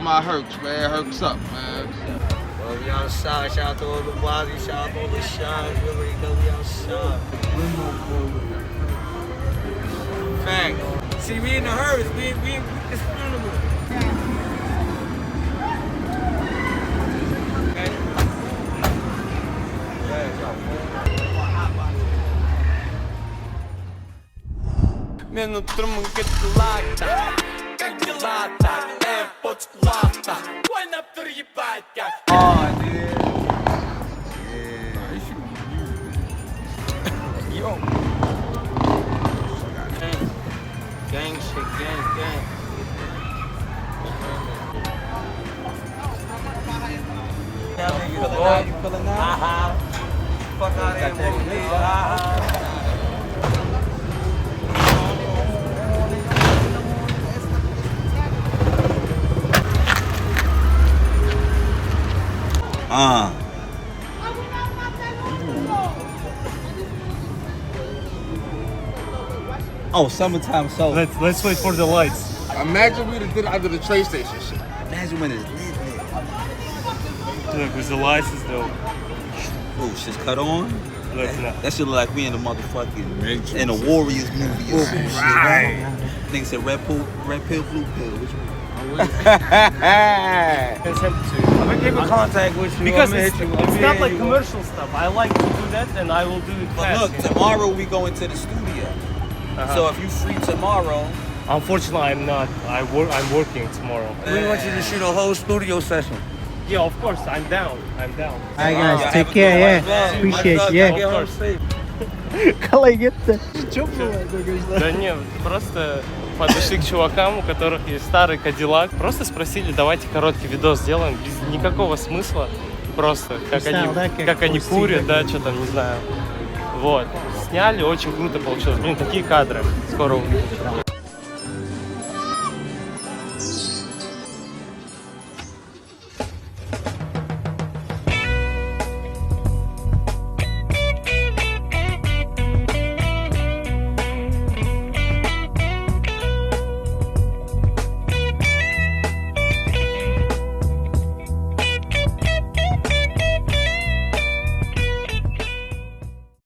my Hercs, man. Hercs up, man. Well, we outside. Shout out to all the Wazzy, shout out to all the shines. You already know we outside. Fact. See, we in the Hercs. We it's funeral. Мен утром ГТА-дағы Балдармен ойнап тұр ебать как. Oh, dude. Yeah. Yo. Gang shit, gang. You feeling now? Fuck out of here, Oh, summertime so. Let's wait for the lights. Imagine we did it under the train station shit. Imagine when it's lit. Look, with the lights is dope. Oh, shit's cut on. Look, no. That shit look like we in the motherfucking in a Warriors movie or some shit. Right. Nigga said red pill, blue pill. Which one? I'm keep in contact with you. Because it's not like commercial stuff. I like to do that, and I will do it But fast. look, tomorrow we go into the studio. So if you free tomorrow, Unfortunately, I'm not. I'm working tomorrow. We want you to shoot a whole studio session. Yeah, of course. I'm down. Alright guys, take care, yeah. Appreciate you, yeah. Of course. Қалай кетті? Что было? Да нет, просто подошли к чувакам, у которых есть старый Кадиллак. Просто спросили, давайте короткий видос сделаем, без никакого смысла. Просто как они курят, да, что там, не знаю. Вот. Сняли, очень круто получилось. Блин, такие кадры. Скоро увидите.